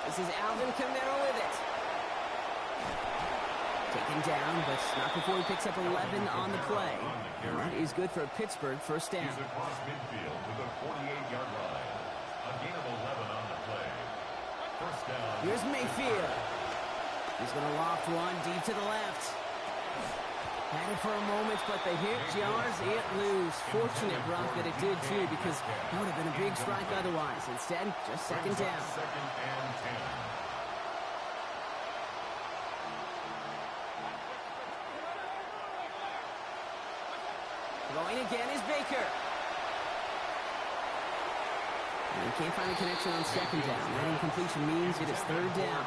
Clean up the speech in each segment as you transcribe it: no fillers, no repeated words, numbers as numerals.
This is Alvin Kamara with it. Taken down, but not before he picks up 11 on the play. And that is good for a Pittsburgh first down. He's across midfield to the 48-yard line. A gain of 11 on the play. First down. Here's Mayfield. He's going to loft one deep to the left. Had it for a moment, but the hit jars it loose. Fortunate, Brock, that it did too, because that would have been a big strike otherwise. Instead, just second down. Second and 10. Going again is Baker. And he can't find a connection on second down. That incompletion means it is third down.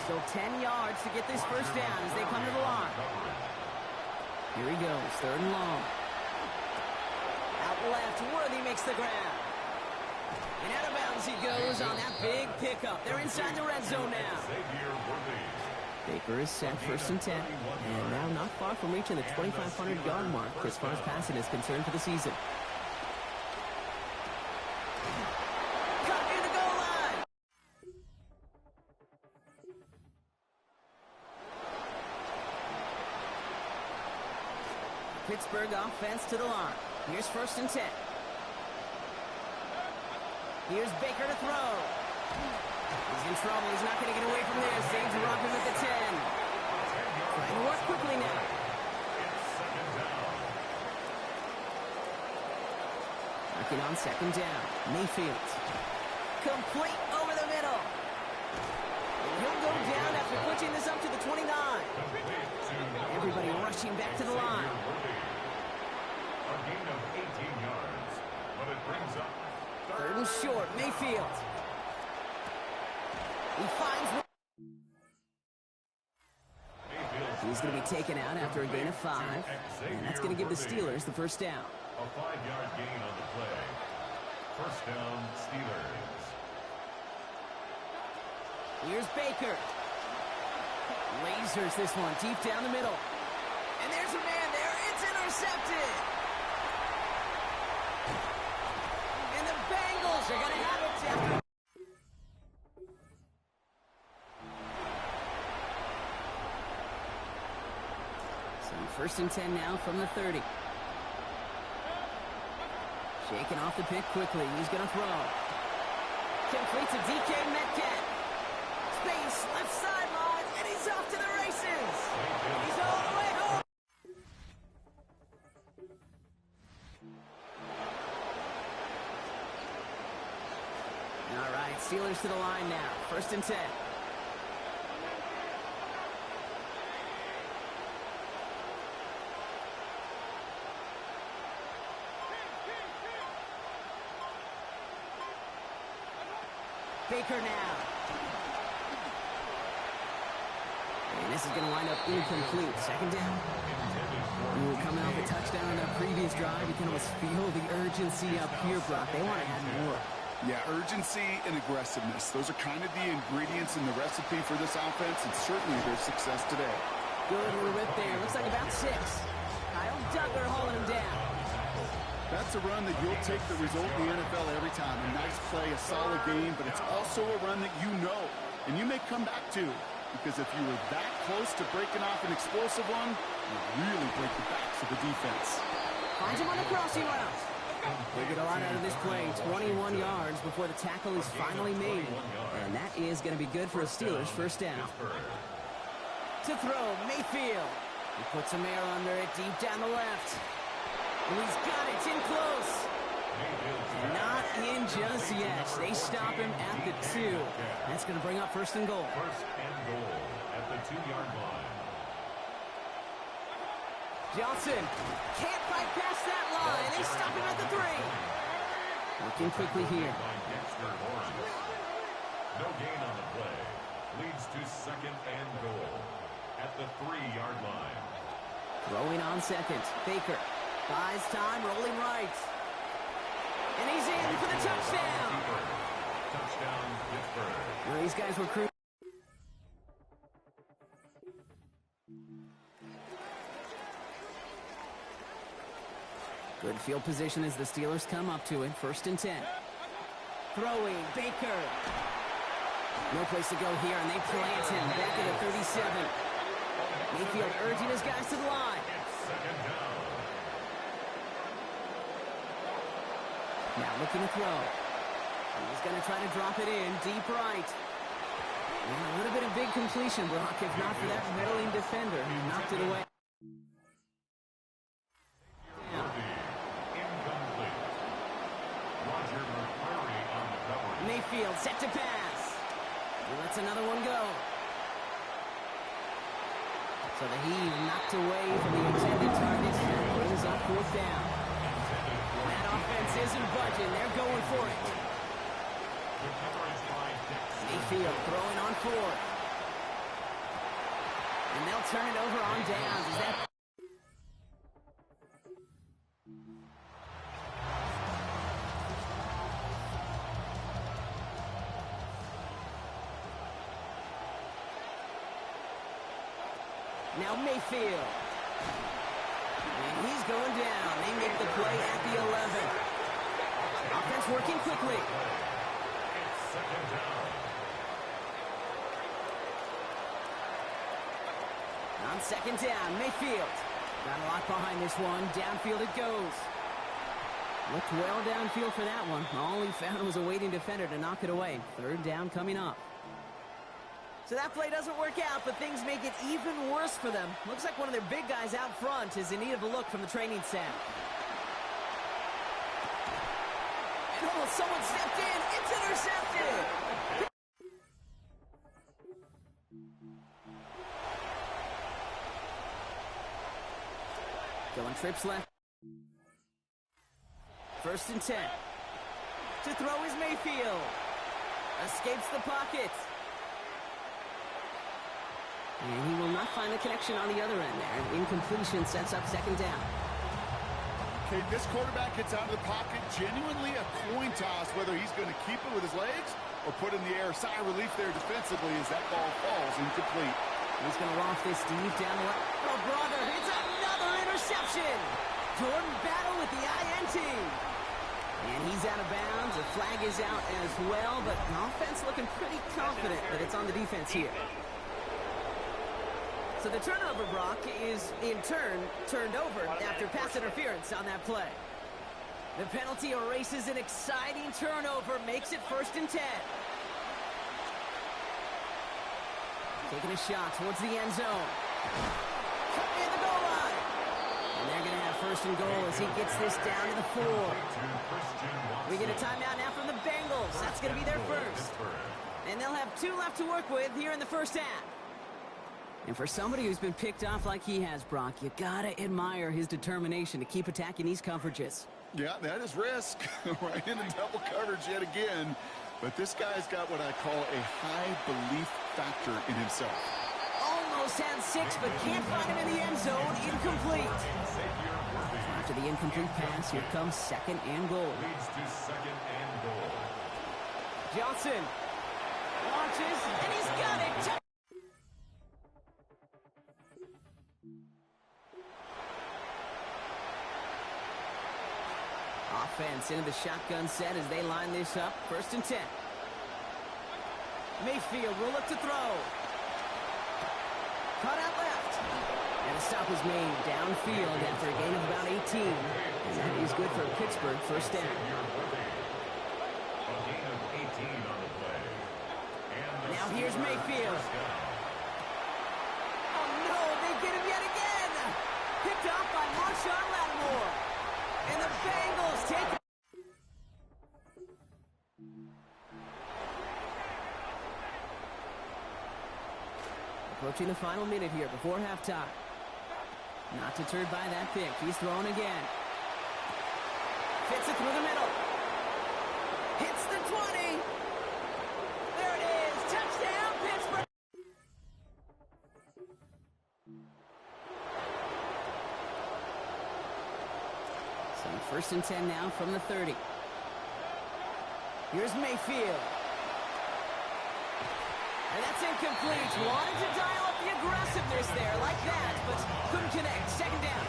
Still 10 yards to get this first down as they come to the line. Here he goes, third and long. Out left, Worthy makes the grab. And out of bounds he goes on that big pickup. They're inside the red zone now. Baker is set, first and 10. And now not far from reaching the 2,500-yard mark as far as passing is concerned for the season. Pittsburgh offense to the line. Here's first and 10. Here's Baker to throw. He's in trouble. He's not going to get away from this. They drop him at the 10. Trying to work quickly now. Working on second down. Mayfield. Complete over the middle. And he'll go down after pushing this up to the 29. Everybody rushing back to the line. A gain of 18 yards, but it brings up third and short. Mayfield. He finds one. He's going to be taken out after a gain of 5. And that's going to give the Steelers the first down. A 5-yard gain on the play. First down, Steelers. Here's Baker. Lasers this one deep down the middle. And there's a man there. It's intercepted. And the Bengals are going to have it down. So first and 10 now from the 30. Shaking off the pick quickly. He's going to throw. Complete to DK Metcalf. Space, left sideline, and he's off to the races. He's all the way home. All right, Steelers to the line now. 1st and 10. Baker now. And this is going to wind up incomplete. 2nd down. Ooh, coming off a touchdown on that previous drive, you can almost feel the urgency up here, Brock. They want to add more. Yeah, urgency and aggressiveness. Those are kind of the ingredients in the recipe for this offense, and certainly their success today. Good little rip there. Looks like about 6. Kyle Duggar hauling him down. That's a run that you'll take the result in the NFL every time. A nice play, a solid game, but it's also a run that you know, and you may come back to. Because if you were that close to breaking off an explosive one, you really break the backs of the defense. Finds him on the crossing route. They get a lot out of this play. 21 yards before the tackle is finally made. And that is going to be good for a Steelers 1st down. To throw, Mayfield. He puts some air under it deep down the left. And he's got it. It's in close. And not in just yet. They stop him at the 2. That's going to bring up 1st and goal. 1st and goal at the 2-yard line. Johnson can't fight past that line. They stop him at the 3. Working quickly here. No gain on the play. Leads to 2nd and goal at the 3-yard line. Throwing on 2nd. Baker buys time, rolling right. And he's in for the touchdown. Touchdown, Pittsburgh. Well, these guys were cruising. Good field position as the Steelers come up to it. 1st and 10. Throwing, Baker. No place to go here, and they plant him back at the 37. Mayfield urging his guys to the line. It's 2nd down. Now looking to throw. He's going to try to drop it in deep right. And a little bit of big completion, Brock, if not for that meddling defender who knocked it away. Mayfield set to pass. He lets another one go. So the heave knocked away from the intended target. Brings up 4th down. That offense isn't budging. They're going for it. Mayfield throwing on 4th. And they'll turn it over on downs. Is that... Now Mayfield. And he's going down. They make the play at the 11. Offense working quickly. It's 2nd down. On 2nd down, Mayfield. Got a lot behind this one. Downfield it goes. Looked well downfield for that one. All he found was a waiting defender to knock it away. 3rd down coming up. So that play doesn't work out, but things make it even worse for them. Looks like one of their big guys out front is in need of a look from the training staff. And oh, someone stepped in. It's intercepted. Going trips left. 1st and 10. To throw is Mayfield. Escapes the pocket. And he will not find the connection on the other end there. Incompletion sets up 2nd down. Okay, this quarterback gets out of the pocket. Genuinely a coin toss whether he's going to keep it with his legs or put in the air. Sigh of relief there defensively as that ball falls incomplete. He's going to loft this deep down the left. Oh, brother, it's another interception. Jordan Battle with the INT. And he's out of bounds. The flag is out as well, but offense looking pretty confident that it's on the defense here. So the turnover, Brock, is in turn turned over after pass interference on that play. The penalty erases an exciting turnover, makes it 1st and 10. Taking a shot towards the end zone. In the goal line. And they're going to have 1st and goal as he gets this down to the 4. We get a timeout now from the the Bengals. That's going to be their first. And they'll have 2 left to work with here in the first half. And for somebody who's been picked off like he has, Brock, you gotta admire his determination to keep attacking these coverages. Yeah, that is risk. Right into double coverage yet again. But this guy's got what I call a high belief factor in himself. Almost had 6, but can't find him in the end zone. Incomplete. After the incomplete pass, here comes 2nd and goal. Leads to 2nd and goal. Johnson launches, and he's got it. Offense into the shotgun set as they line this up. 1st and 10. Mayfield will look to throw. Cut out left. And a stop was made downfield after a gain of about 18. And that is good for Pittsburgh. 1st down. A gain of 18 on the play. And Now here's Mayfield. Oh no, they get him yet again. Picked off by Marshawn Lattimore. And the Bengals take it. Approaching the final minute here before halftime. Not deterred by that pick. He's throwing again. Fits it through the middle. Hits the 20. There it is. Touchdown, Pittsburgh. So 1st and 10 now from the 30. Here's Mayfield. And that's incomplete. Wanted to dial up the aggressiveness there like that, but couldn't connect. 2nd down.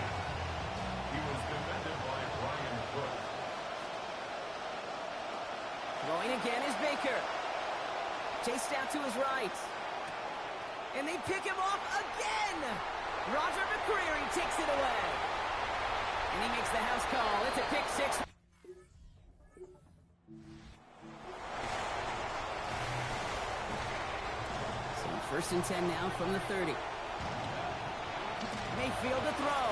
he was defended by Brian Cook. Throwing again is Baker. Chased out to his right. And they pick him off again. Roger McCreary takes it away. And he makes the house call. It's a pick 6. So 1st and 10 now from the 30. Mayfield to throw.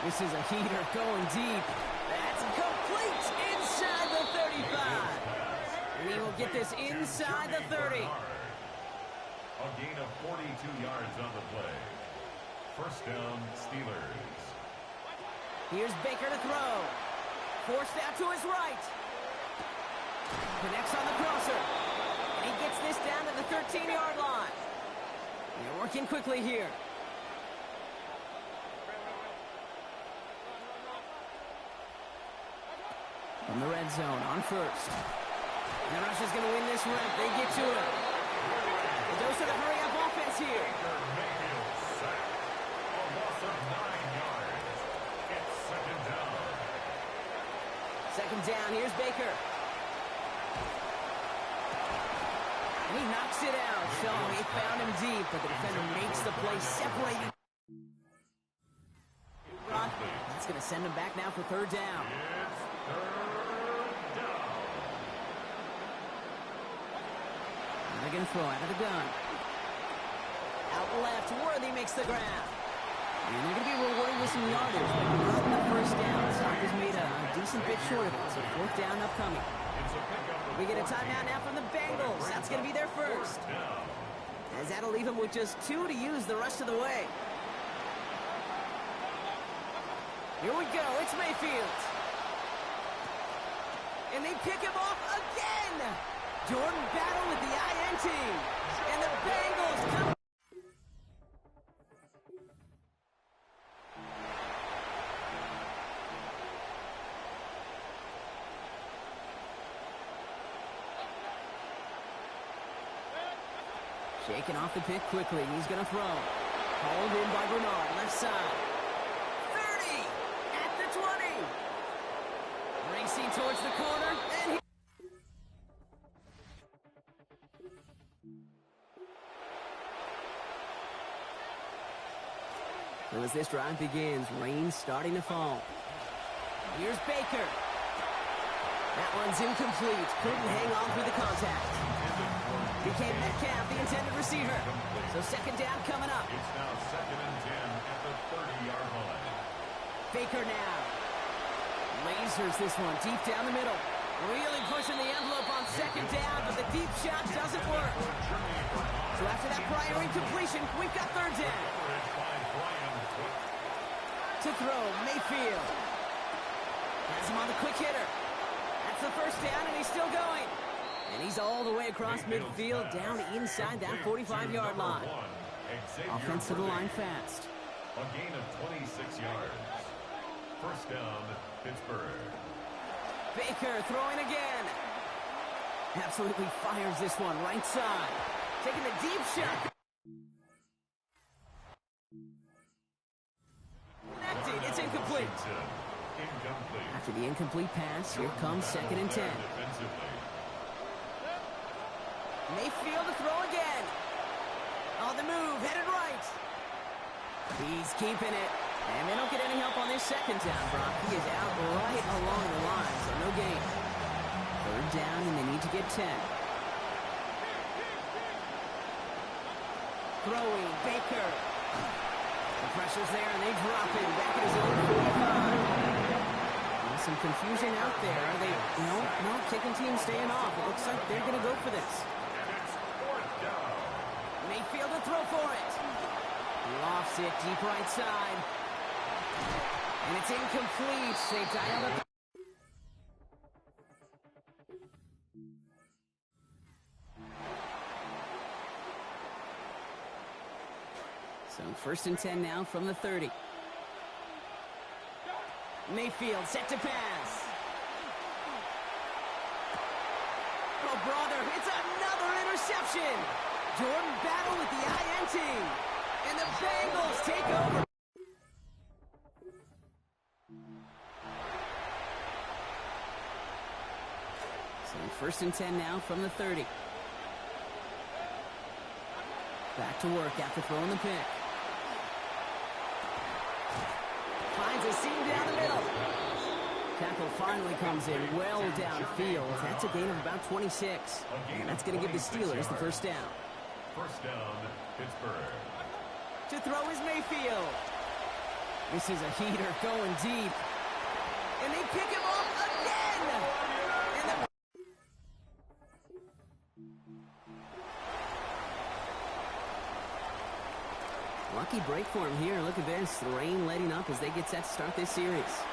This is a heater going deep. That's complete inside the 35. And he will get this inside the 30. A gain of 42 yards on the play. 1st down, Steelers. Here's Baker to throw. Forced out to his right. Connects on the crosser. And he gets this down to the 13-yard line. They're working quickly here. From the red zone on 1st. And the Russians going to win this rep. They get to it. A dose of the hurry-up offense here. Mayfield sacked. A loss of 9 yards. It's 2nd down. 2nd down. Here's Baker. And he knocks it out. So he found him deep, but the defender makes the play, separating. That's going to send him back now for 3rd down. It's 3rd down. They're going to throw out of the gun. Out left, Worthy makes the grab. And they're going to be rewarded with some yardage, but not in the 1st down. Stock has made a decent bit short of it, so 4th down upcoming. We get a timeout now from the Bengals. That's going to be their first. As that'll leave them with just 2 to use the rest of the way. Here we go. It's Mayfield. And they pick him off again. Jordan Battle with the INT. And the Bengals come. Shaking off the pick quickly. He's going to throw. Hauled in by Bernard. Left side. 30 at the 20. Racing towards the corner. And he... So as this drive begins, rain starting to fall. Here's Baker. That one's incomplete. Couldn't hang on through the contact. Became Metcalf, the intended receiver. So 2nd down coming up. It's now 2nd and 10 at the 30-yard line. Baker now. Lasers this one deep down the middle. Really pushing the deep shot doesn't work. So after that prior incompletion, we've got third down. To throw, Mayfield. Has him on the quick hitter. That's the first down, and he's still going. And he's all the way across midfield, down inside that 45-yard line. Offense to the line fast. A gain of 26 yards. First down, Pittsburgh. Baker throwing again. Absolutely fires this one right side. Taking the deep shot. Connected. It's incomplete. After the incomplete pass, here comes 2nd and 10. Mayfield to throw again. On the move, headed right. He's keeping it. And they don't get any help on this second down, Brock. He is out right along the line, so no gain. Third down, and they need to get 10. Throwing, Baker. The pressure's there, and they drop him back at his own 45. Some confusion out there. Are they, no, kicking team staying off. It looks like they're going to go for this. Mayfield to throw for it. Lofts it deep right side. And it's incomplete. They dialed up. So 1st and 10 now from the 30. Mayfield set to pass. Oh, brother, it's another interception. Jordan Battle with the INT. And the Bengals take over. So 1st and 10 now from the 30. Back to work after throwing the pick. Finds a seam down the middle. Tackle finally comes in well downfield. That's a gain of about 26. And that's going to give the Steelers the first down. First down, Pittsburgh. To throw is Mayfield. This is a heater going deep. And they pick him up again. And the lucky break for him here. Look at this. The rain letting up as they get set to start this series.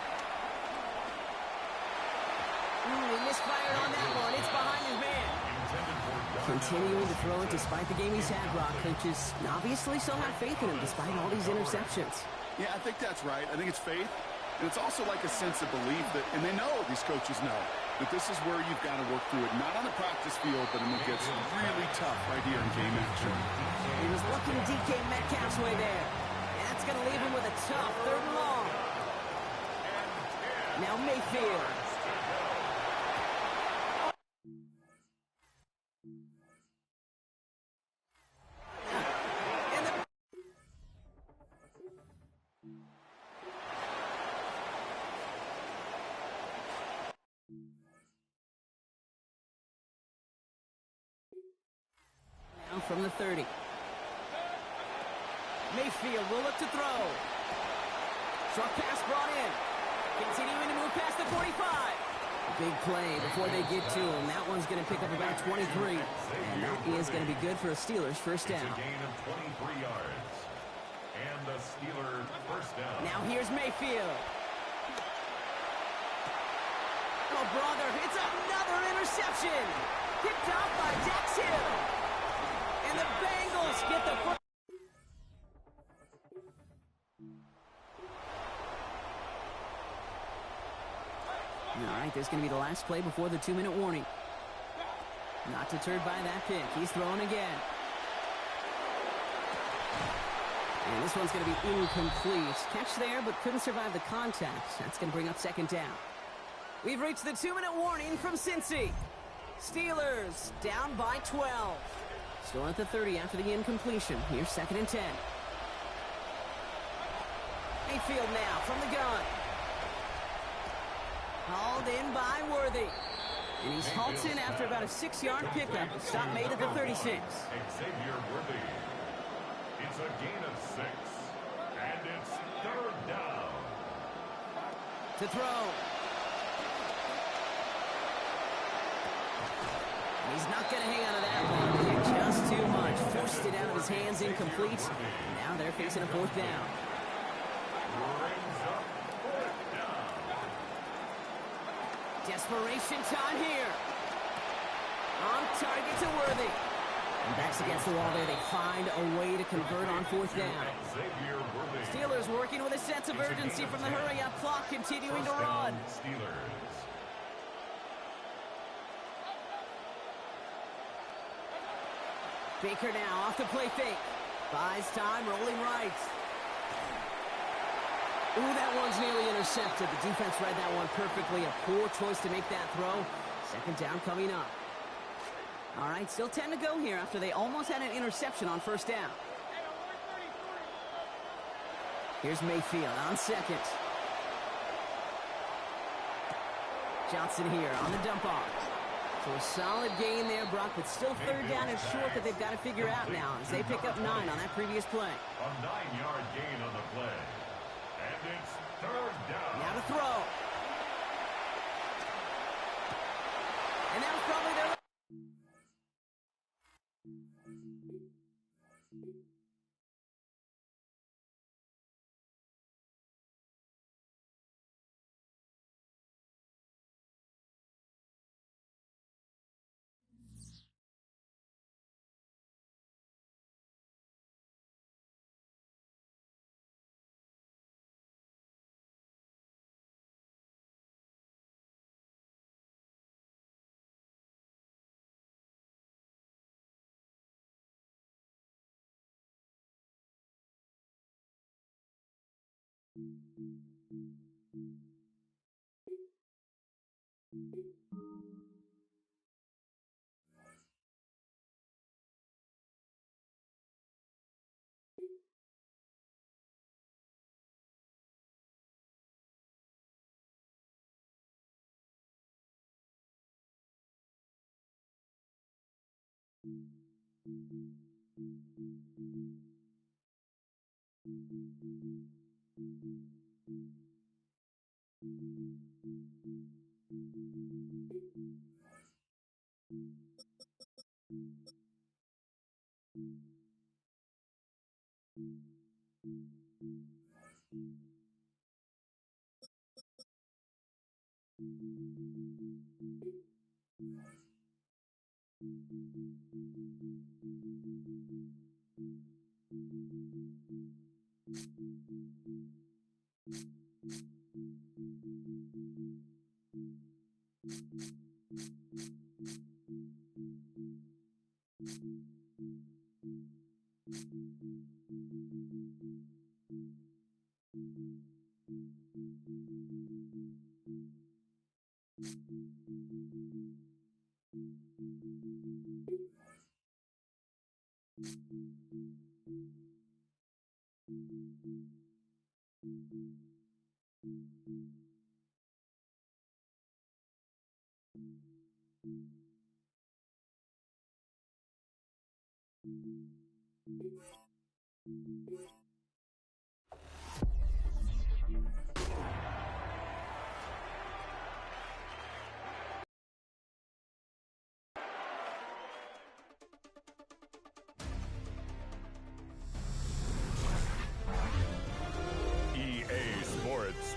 Ooh, he misfired on that one. It's behind his man. Continuing to throw it despite the game he's had, Brock. Coaches obviously still have faith in him despite all these interceptions. Yeah, I think that's right. I think it's faith. And it's also like a sense of belief that, and they know, these coaches know, that this is where you've got to work through it. Not on the practice field, but when it gets really tough right here in game action. He was looking DK Metcalf's way there. And that's going to leave him with a tough 3rd and long. Now Mayfield. From the 30. Mayfield will look to throw. Short pass brought in. Continuing to move past the 45. Big play before they get to him. That one's going to pick up about 23. And that is going to be good for a Steelers first down. It's a gain of 23 yards. And the Steelers first down. Now here's Mayfield. Oh, brother, it's another interception. Picked off by Dax Hill. And the Bengals get the first. All right, there's going to be the last play before the 2-minute warning. Not deterred by that pick. He's throwing again. And this one's going to be incomplete. Catch there, but couldn't survive the contact. That's going to bring up 2nd down. We've reached the 2-minute warning from Cincy. Steelers down by 12. Still at the 30 after the incompletion. Here's 2nd and 10. Mayfield now from the gun. Hauled in by Worthy. And he's halted after about a 6-yard pickup. Stop made at the 36. Xavier Worthy. It's a gain of 6. And it's 3rd down. To throw. He's not going to hang out of that one. Hit just too much. Forced it out of his hands, incomplete. Now they're facing a fourth down. Desperation time here. On target to Worthy. And backs against the wall there. They find a way to convert on fourth down. Steelers working with a sense of urgency from the hurry-up clock, continuing to run. Baker now off the play fake. Buys time, rolling right. Ooh, that one's nearly intercepted. The defense read that one perfectly. A poor choice to make that throw. Second down coming up. All right, still 10 to go here after they almost had an interception on first down. Here's Mayfield on second. Johnson here on the dump off. So a solid gain there, Brock, but still third down and short that they've got to figure out now as they pick up 9 on that previous play. A 9-yard gain on the play. And it's third down. Now to throw. And that was probably their...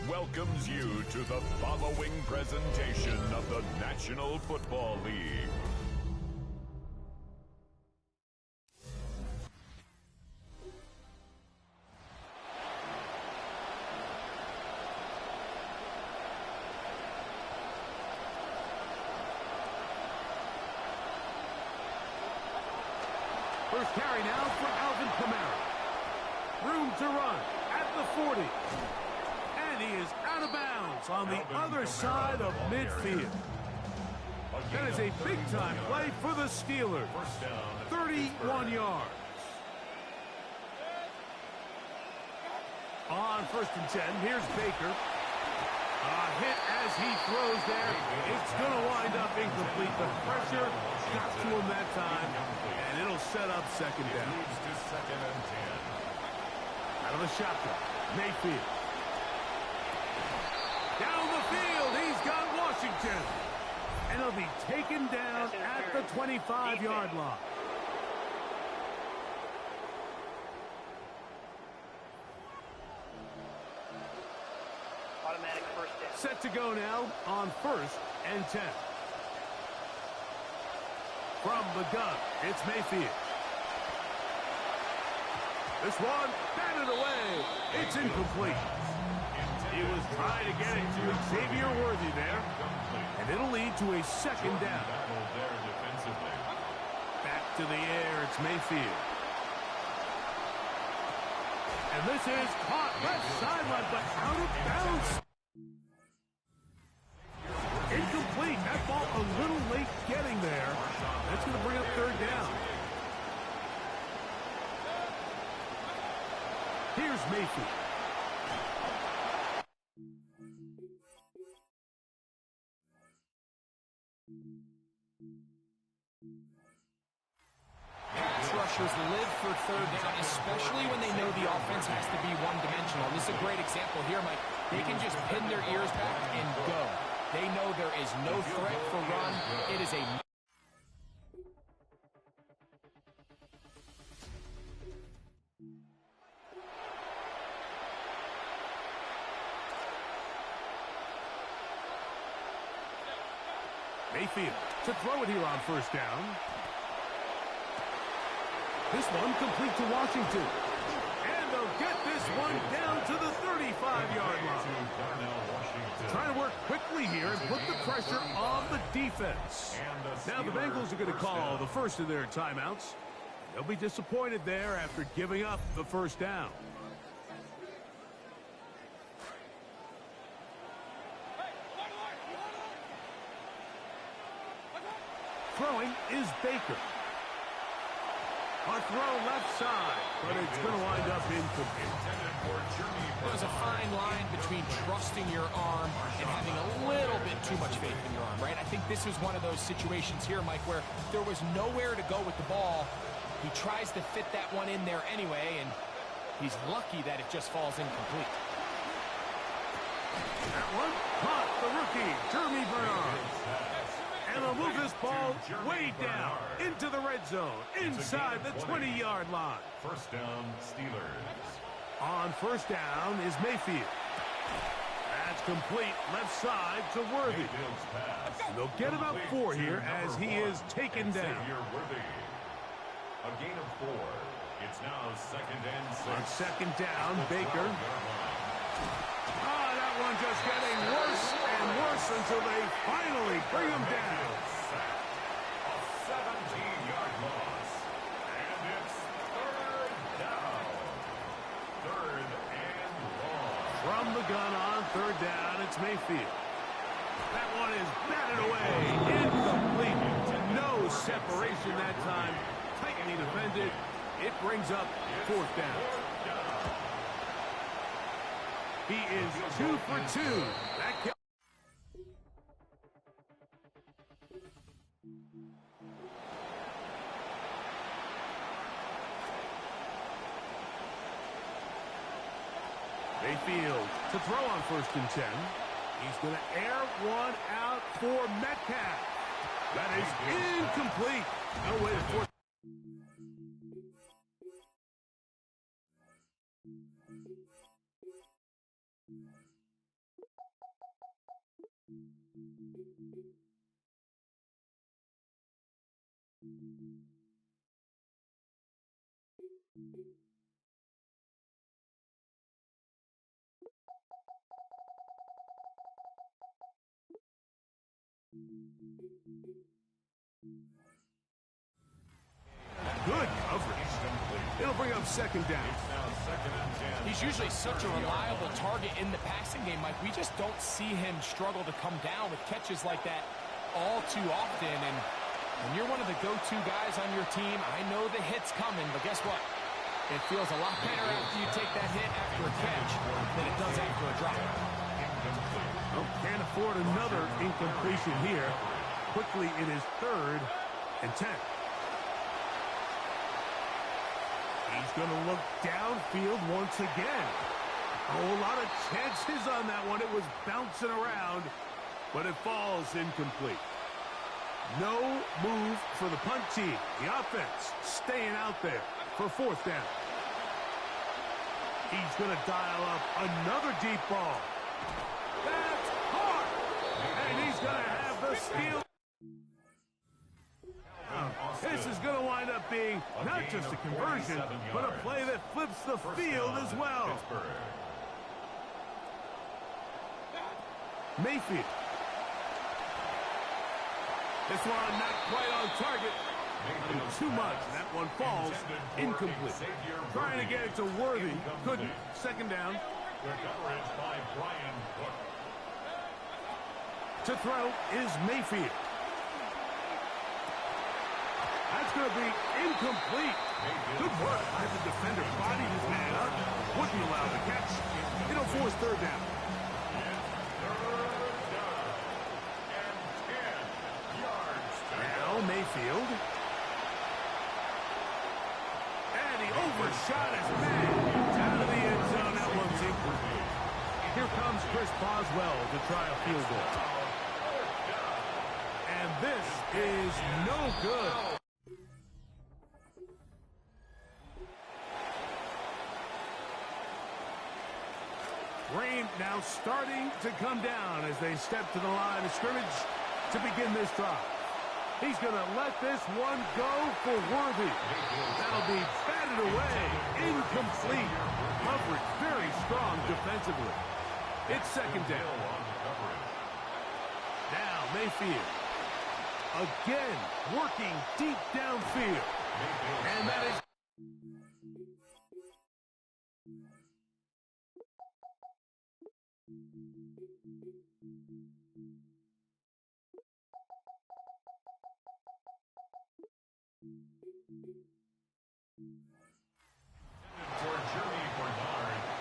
Welcomes you to the following presentation of the National Football League. First carry now for Alvin Kamara. Room to run at the 40. And he is out of bounds on the other side of midfield. That is a big-time play for the Steelers. 31 yards. On 1st and 10, here's Baker. A hit as he throws there. It's going to wind up incomplete. The pressure got to him that time, and it'll set up second down. Out of the shotgun, Mayfield. Down the field, he's got Washington. And he'll be taken down at the 25-yard line. Automatic first down. Set to go now on 1st and 10. From the gun, it's Mayfield. This one, batted away. It's incomplete. He was trying to get it to Xavier Worthy there. And it'll lead to a 2nd down. Back to the air, it's Mayfield. And this is caught left sideline, but out of bounds. Incomplete. That ball a little late getting there. That's going to bring up 3rd down. Here's Mayfield. Rushers live for 3rd down, especially when they know the offense has to be one-dimensional. This is a great example here, Mike. They can just pin their ears back and go. They know there is no threat for run. It is a... Mayfield to throw it here on 1st down. This one complete to Washington. And they'll get this one down to the 35-yard line. Trying to work quickly here and put the pressure on the defense. Now the Bengals are going to call the first of their timeouts. They'll be disappointed there after giving up the 1st down. Throwing is Baker. A throw left side, but it's going to wind up incomplete. There's a fine line between trusting your arm and having a little bit too much faith in your arm, right? I think this is one of those situations here, Mike, where there was nowhere to go with the ball. He tries to fit that one in there anyway, and he's lucky that it just falls incomplete. That one caught the rookie, Jeremy Bernard. And they'll move this ball way down into the red zone, inside the 20-yard line. 1st down, Steelers. On 1st down is Mayfield. That's complete left side to Worthy. And they'll get about 4 here as he is taken down. A gain of 4. It's now 2nd and 6. On 2nd down, Baker. That one just getting worse and worse until they finally bring him down. A 17-yard loss. And it's 3rd down. 3rd and long. From the gun on 3rd down, it's Mayfield. That one is batted away. Incomplete. No separation that time. Tightly defended. It brings up 4th down. He is 2 for 2. That Mayfield to throw on 1st and 10. He's going to air one out for Metcalf. That is incomplete. No way to force. Good coverage. It'll bring up 2nd down. He's usually such a reliable target in the passing game, Mike. We just don't see him struggle to come down with catches like that all too often. And when you're one of the go-to guys on your team, I know the hit's coming, but guess what? It feels a lot better after you take that hit after a catch than it does after a drop. Well, can't afford another incompletion here. Quickly, it is 3rd and 10. He's going to look downfield once again. A whole lot of chances on that one. It was bouncing around, but it falls incomplete. No move for the punt team. The offense staying out there for fourth down. He's going to dial up another deep ball. That's hard. And he's going to have the steal. This is going to wind up being not just a conversion, but a play that flips the field as well. Mayfield. This one not quite on target. Too much. That one falls incomplete. Trying to get it to Worthy. Couldn't. Second down. To throw is Mayfield. That's going to be incomplete. Good work by the defender. Bodied his man up. Wouldn't allow the catch. It'll force third down. Now Mayfield. And he overshot his man. Out of the end zone. That one's incomplete. Here comes Chris Boswell to try a field goal. And this is no good. Rain now starting to come down as they step to the line of scrimmage to begin this drive. He's going to let this one go for Worthy. That'll be batted away. Incomplete. Coverage very strong defensively. It's second down. Now Mayfield. Again, working deep downfield. And that is...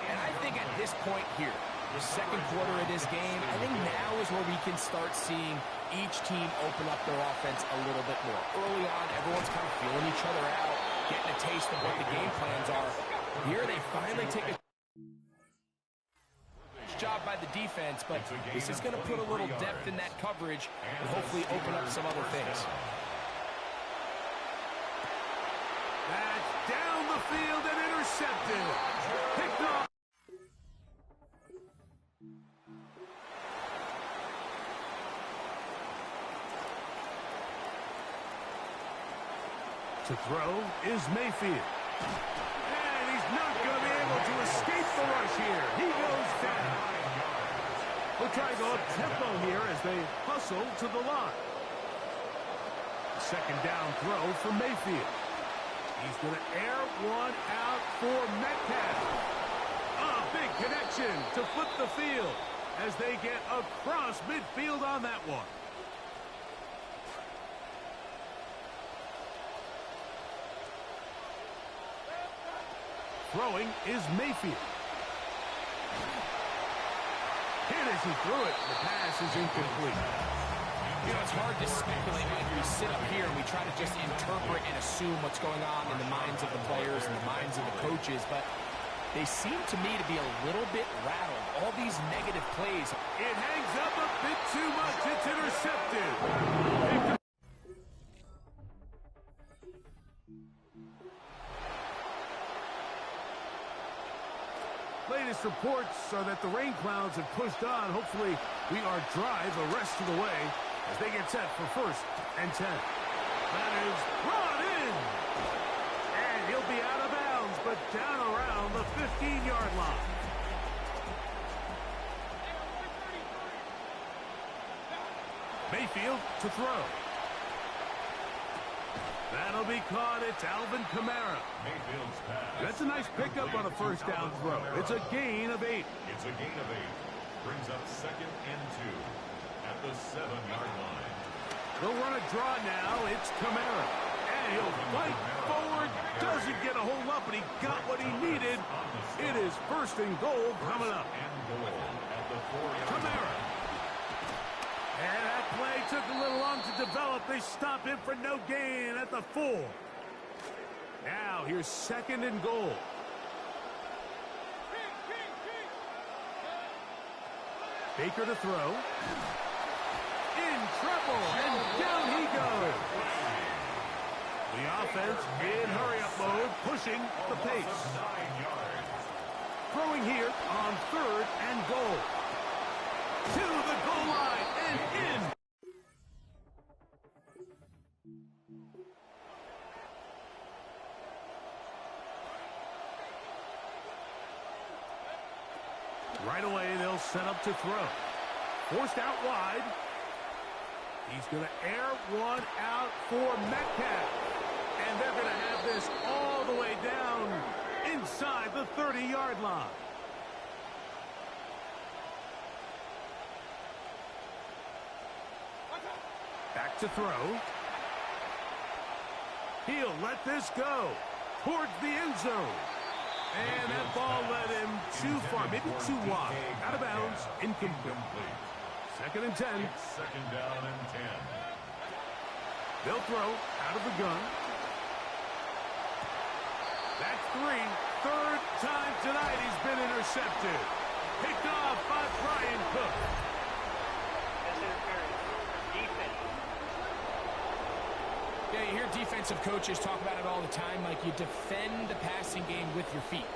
And I think at this point here, the second quarter of this game, I think now is where we can start seeing each team open up their offense a little bit more. Early on, everyone's kind of feeling each other out, getting a taste of what the game plans are. Here they finally take a job by the defense, but this is going to put a little depth in that coverage and hopefully open up some other things. That's down the field and intercepted. Picked off. To throw is Mayfield. And he's not going to be able to escape the rush here. He goes down. We'll try to go up-tempo here as they hustle to the line. Second down throw for Mayfield. He's going to air one out for Metcalf. A big connection to flip the field as they get across midfield on that one. Throwing is Mayfield. Hit as he threw it. The pass is incomplete. You know, it's hard to speculate when we sit up here and we try to just interpret and assume what's going on in the minds of the players and the minds of the coaches, but they seem to me to be a little bit rattled. All these negative plays. It hangs up a bit too much. It's intercepted. Latest reports are that the rain clouds have pushed on. Hopefully, we are dry the rest of the way as they get set for first and 10. That is brought in. And he'll be out of bounds, but down around the 15-yard line. Mayfield to throw. That'll be caught. It's Alvin Kamara. Mayfield's pass. That's a nice pickup on a first down throw. It's a gain of 8. It's a gain of 8. Brings up second and 2 at the 7-yard line. They'll run a draw now. It's Kamara. And he'll fight forward. Doesn't get a hold up, but he got what he needed. It is first and goal coming up. And goal at the 4-yard Kamara. line. And that play took a little long to develop. They stop him for no gain at the 4. Now here's second and goal. Baker to throw. trouble, and down he goes. The offense in hurry-up mode, pushing the pace. Throwing here on 3rd and goal. To the goal line and in. Right away, they'll set up to throw. Forced out wide. He's going to air one out for Metcalf. And they're going to have this all the way down inside the 30-yard line. Back to throw. He'll let this go towards the end zone. And that ball led him too far, maybe too wide. Out of bounds, incomplete. 2nd and 10. It's 2nd down and 10. They'll throw out of the gun. That's 3. 3rd time tonight he's been intercepted. Picked off by Brian Cook. Yeah, you hear defensive coaches talk about it all the time, like you defend the passing game with your feet.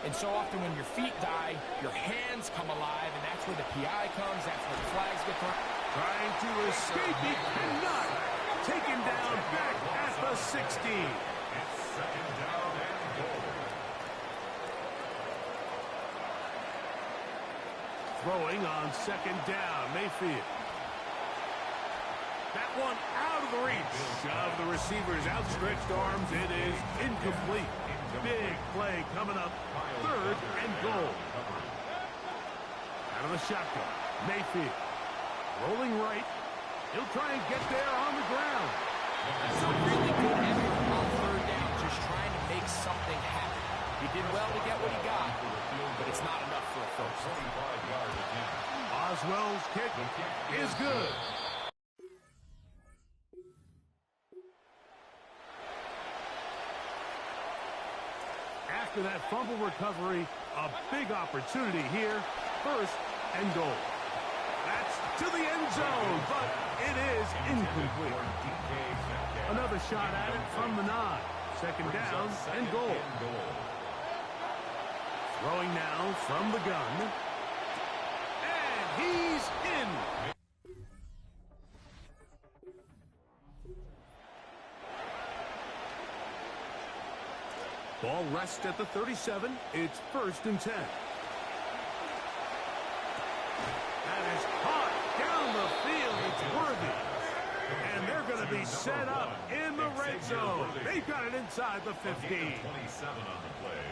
And so often when your feet die, your hands come alive, and that's where the PI comes, that's where the flags get thrown. Trying to escape, he cannot. Taken down back at the 16. It's 2nd down and goal. Throwing on 2nd down, Mayfield. That one out of the reach of the receiver's outstretched arms. It is incomplete. Big play coming up. 3rd and goal. Out of the shotgun. Mayfield. Rolling right. He'll try and get there on the ground. That's a really good effort on 3rd down, just trying to make something happen. He did well to get what he got, but it's not enough for a first. Oswell's kick is good. After that fumble recovery, a big opportunity here. 1st and goal. That's to the end zone, but it is incomplete. Another shot at it from the 9. 2nd down and goal. Throwing now from the gun. And he's in. Ball rests at the 37. It's 1st and 10. That is hot down the field. It's Worthy. And they're going to be set up in the red zone. They've got it inside the 15. 27 on the play.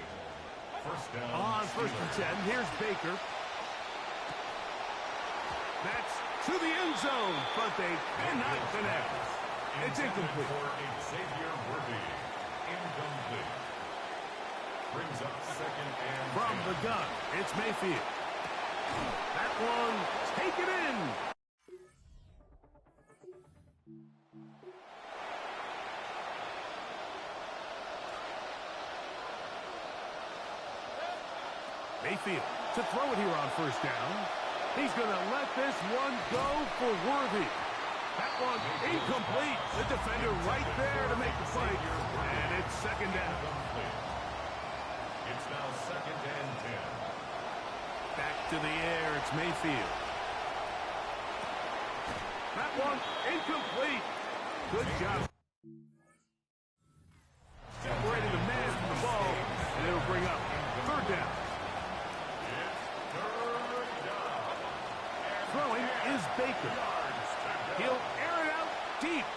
1st down. On 1st and 10, here's Baker. That's to the end zone, but they cannot connect. It's incomplete. For Xavier Worthy. Incomplete. Brings up 2nd and From the gun, it's Mayfield. That one taken in. Mayfield to throw it here on 1st down. He's going to let this one go for Worthy. That one incomplete. The defender right there to make the fight. And it's 2nd down. It's now 2nd and 10. Back to the air, it's Mayfield. That one incomplete. Good job. Separating the man from the ball, and it'll bring up 3rd down. Throwing is Baker. He'll air it out deep.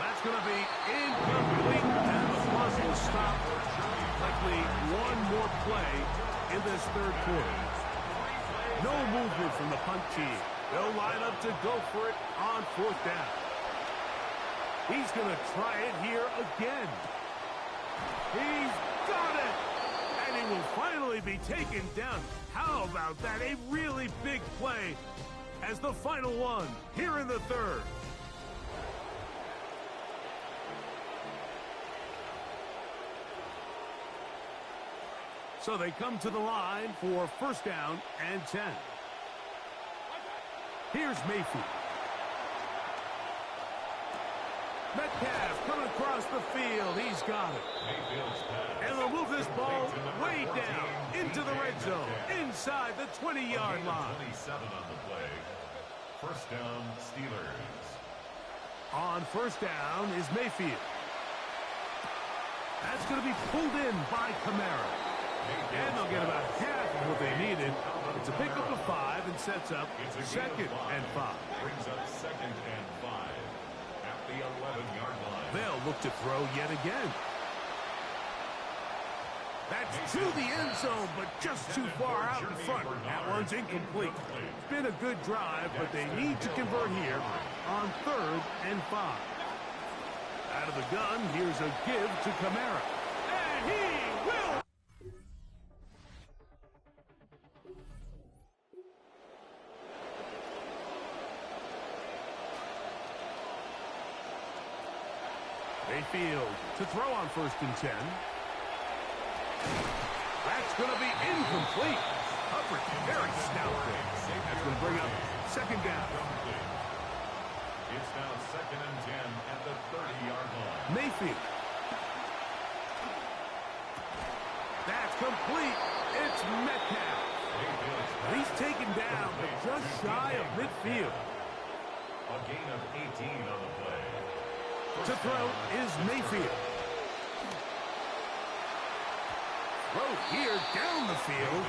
That's going to be incomplete, and the bus will stop. Likely one more play in this 3rd quarter. No movement from the punt team. They'll line up to go for it on 4th down. He's going to try it here again. He's got it! And he will finally be taken down. How about that? A really big play as the final one here in the 3rd. So they come to the line for 1st down and 10. Here's Mayfield. Metcalf coming across the field. He's got it. And they'll move this ball way down into the red zone, inside the 20-yard line. 27 on the play. First down, Steelers. On first down is Mayfield. That's going to be pulled in by Kamara. And they'll get about half of what they needed. It's a pickup of 5 and sets up second and 5. Brings up second and 5 at the 11-yard line. They'll look to throw yet again. That's to the end zone, but just too far out in front. That one's incomplete. It's been a good drive, but they need to convert here on 3rd and 5. Out of the gun, here's a give to Kamara. And he will! Mayfield to throw on 1st and 10. That's going to be incomplete. Coverage very stout there. That's going to bring up second down. It's now second and 10 at the 30-yard line. Mayfield. That's complete. It's Metcalf. He's taken down, but just shy of midfield. A gain of 18 on the play. To throw is Mayfield. Throw here down the field.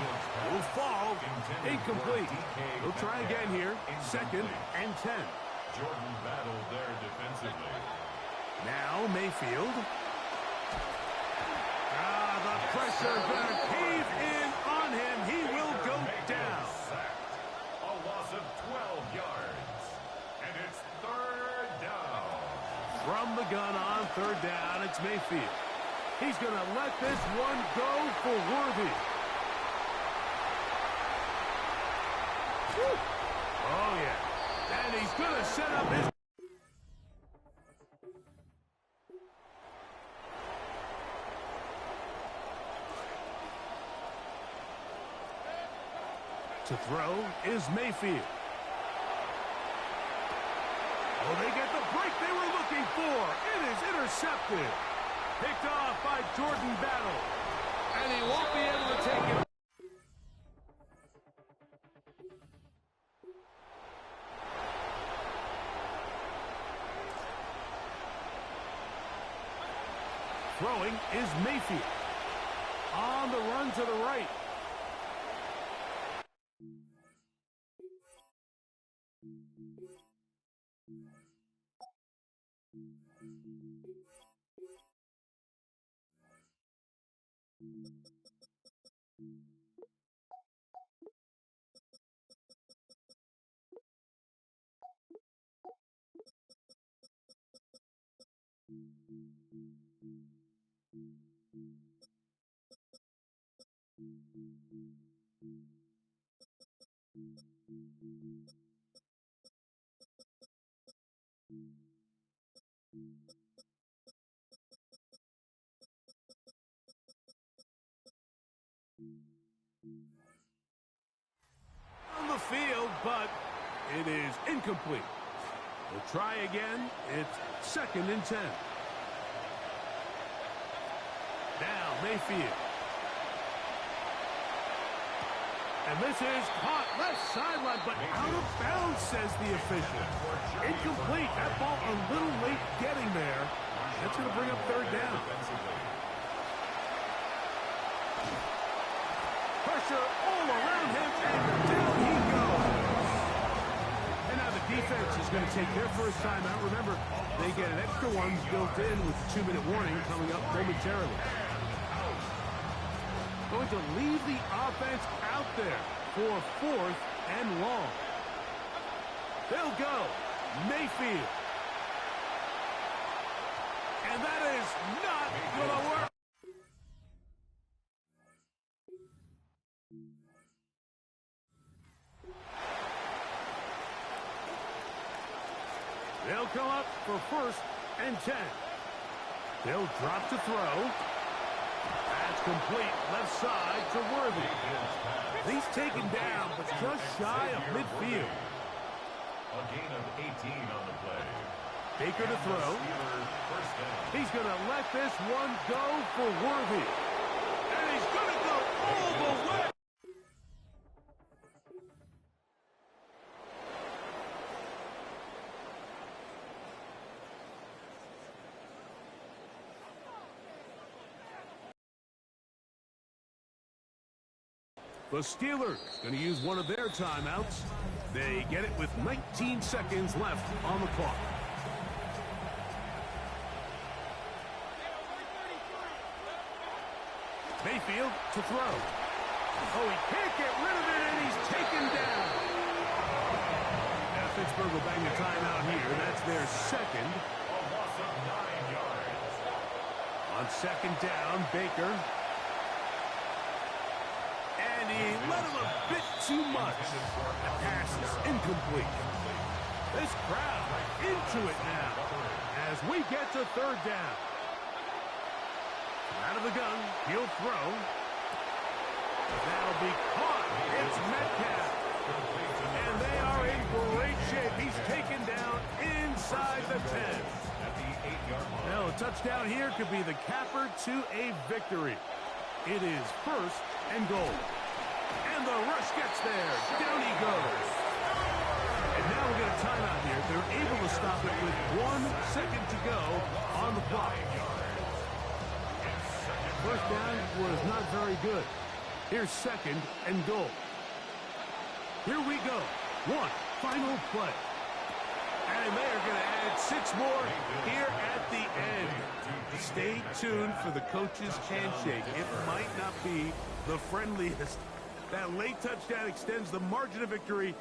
Will fall. Incomplete. He'll try again here. Second and 10. Jordan battled there defensively. Now Mayfield. The pressure gonna cave in on him. He will go down. A loss of 12 yards. And it's 3rd down. From the gun on 3rd down, it's Mayfield. He's going to let this one go for Worthy. Woo. Oh, yeah. And he's going to set up his... To throw is Mayfield. Oh, they get the break they were looking for. It is intercepted. Picked off by Jordan Battle. And he won't be able to take it. Throwing is Mayfield. On the run to the right. On the field, but it is incomplete. We'll try again. It's second and 10. Now Mayfield. And this is caught left sideline, but out of bounds, says the official. Incomplete. That ball a little late getting there. That's going to bring up 3rd down. Pressure all around him, and down he goes. And now the defense is going to take their first timeout. Remember, they get an extra one built in with the 2-minute warning coming up momentarily. Going to leave the offense out there for 4th and long. They'll go. Mayfield. And that is not going to work. They'll come up for 1st and 10. They'll drop to throw. That's complete. Left side to Worthy. He's taken down, but just shy of midfield. A gain of 18 on the play. Baker to throw. Steelers first down. He's going to let this one go for Worthy. And he's going to go all the way. The Steelers going to use one of their timeouts. They get it with 19 seconds left on the clock. Mayfield to throw. Oh, he can't get rid of it, and he's taken down. Now Pittsburgh will bang the timeout here. That's their second. A loss of 9 yards. On second down, Baker. And he let him a bit too much. The pass is incomplete. This crowd into it now as we get to third down. Out of the gun, he'll throw. That'll be caught. It's Metcalf. And they are in great shape. He's taken down inside the 10. At the 8-yard line. Now, a touchdown here could be the capper to a victory. It is first and goal. And the rush gets there. Down he goes. And now we get a timeout here. They're able to stop it with 1 second to go on the clock. First down was not very good. Here's second and goal. Here we go. One final play. And they are going to add 6 more here at the end. Stay tuned for the coach's handshake. It might not be the friendliest. That late touchdown extends the margin of victory.